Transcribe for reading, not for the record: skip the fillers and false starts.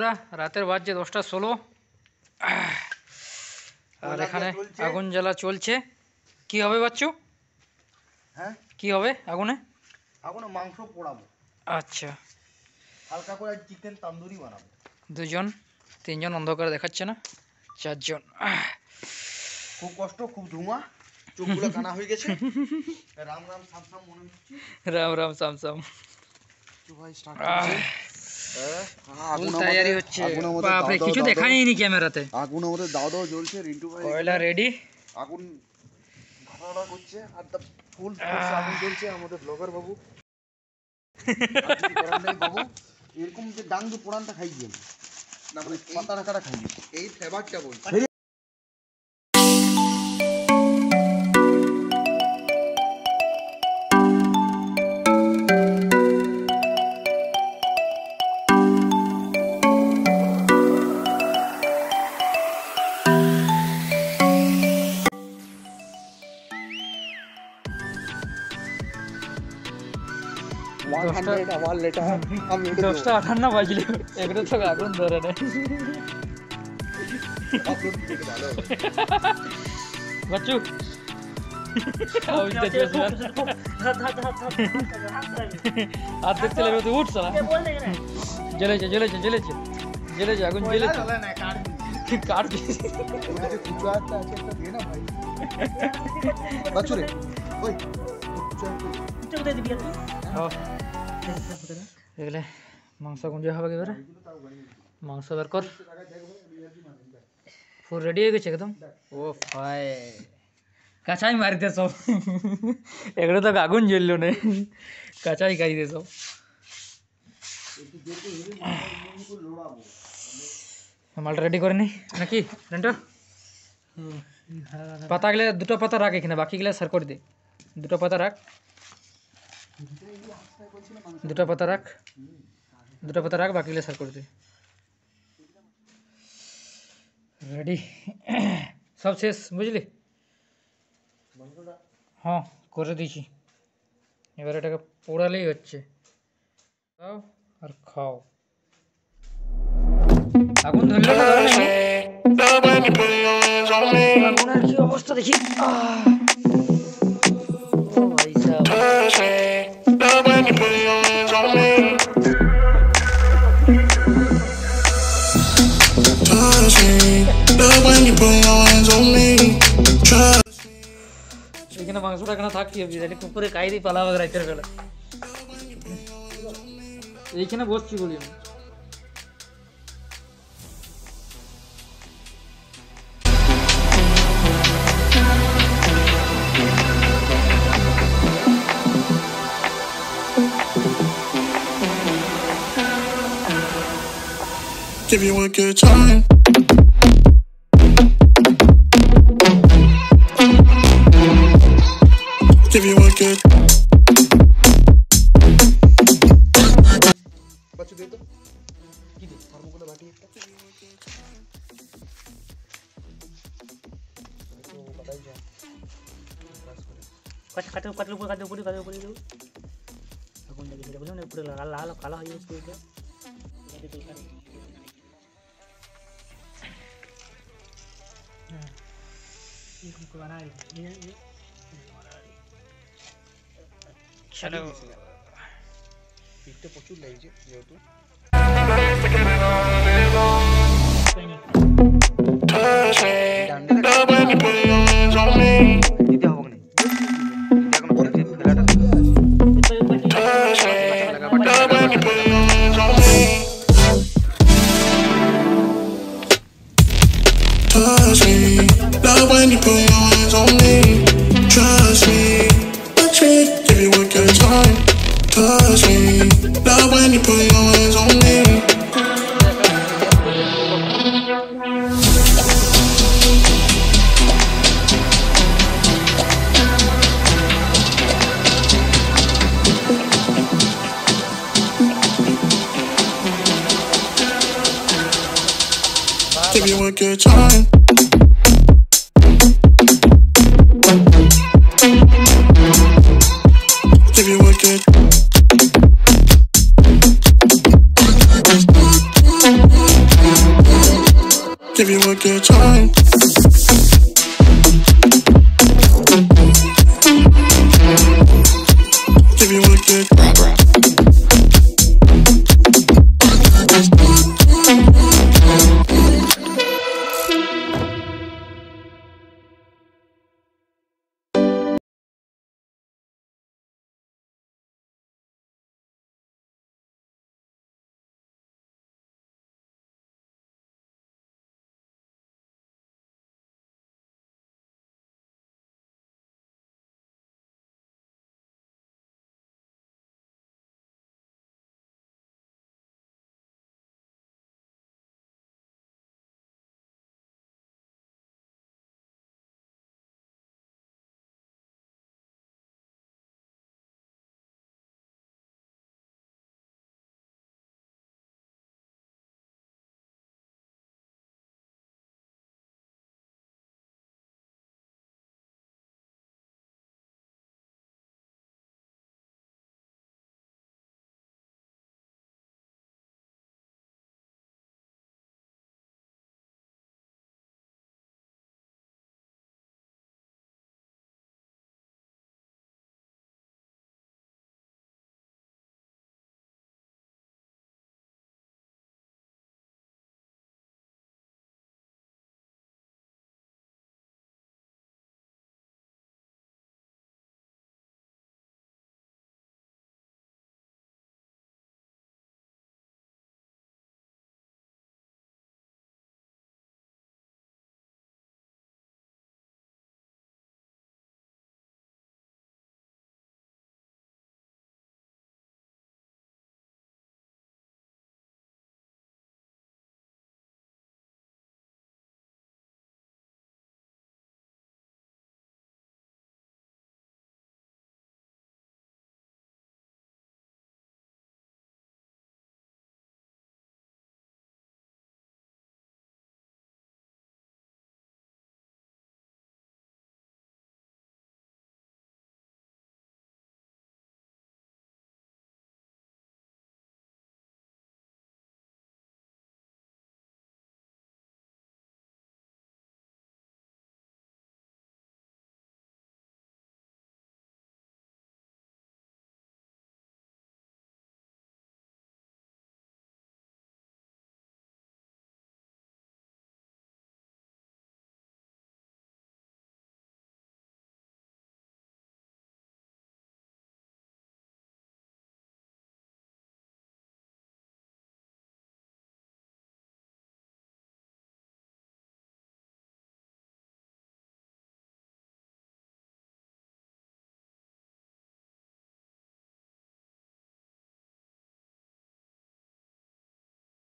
বন্ধুরা রাতের বাজে 10:16 আর এখানে আগুন জ্বালা চলছে। কি হবে বাচ্চু? হ্যাঁ কি হবে আগুনে? আগুনে মাংস পোড়াবো। আচ্ছা, হালকা করে চিকেন তন্দুরি বানাবো। দুজন তিনজন অন্ধকারে দেখাচ্ছে না, চারজন। খুব কষ্ট, খুব ধোঁয়া, চোখগুলো কানা হয়ে গেছে। রাম রাম সাম সাম মনে হচ্ছে। রাম রাম সাম সাম। তো ভাই স্টার্ট করছে। ফুল তৈরি হচ্ছে। বাপ রে, কিছু দেখাইনি ক্যামেরাতে। আগুন আমাদের দাও দাও জ্বলছে। রিন্টু ভাই কয়লা রেডি, আগুন ধারাড়া করছে আর ফুল আগুন জ্বলছে। আমাদের ব্লগার বাবু বাবু এরকম যে ডাং যে পোড়ানটা খাইছেন না, মানে পাতা রাখাটা খাইছেন, এই ফ্লেভারটা বলছি। দশটা 58 বাজলে এগুলো তো আগুন ধরে নেই। বাচ্চু হাত দেখতে লাগবে, তুই উঠছ না। জ্বলেছে জ্বলেছে জ্বলেছে জ্বলেছে, আগুন জ্বলেছে। কাট দেখলে মাংস গুঞ্জে হবে এবারে। মাংস বের কর, ফুল রেডি হয়ে গেছে একদম। ও ভাই কাঁচাই মারিতে সব, এগুলো তো আগুন জ্বললো না, কাঁচাই খাইতে সব। মালটা রেডি করে নি নাকি রেন্টো? পাতা গেলে দুটো পাতা রাখ এখানে, বাকি গেলে সার করে দে। দুটো পাতা রাখ, দুটো পাতা রাখ, দুটো পাতা রাখ, বাকি গেলে সার করে দে। রেডি সব শেষ বুঝলি? হ্যাঁ করে দিয়েছি, এবার এটাকে পোড়ালেই হচ্ছে। খাও আর খাও। আগুন ধরলে আগুনের কি অবস্থা দেখি। এখানে মাংসটা এখানে থাকি কুকুরে কাই দিয়ে পালাবে রাতের বেলা। এইখানে বসছি বলি আমি। Give you a good time. Give you a good. Bachchu দে তো কি দে থার্মোকোলে বাটি একটা তো বাটাই যা কাটো কাটো উপরে কাটো উপরে কাটো উপরে দাও। আগুন লাগিয়ে দিলে বুঝলেন, পুরো লাল লাল কালো হয়ে যাচ্ছে। চলো পিঠটা প্রচুর লাগছে যেহেতু। দিতে হবে না, এখন ফেলাটা Touch me, love when you put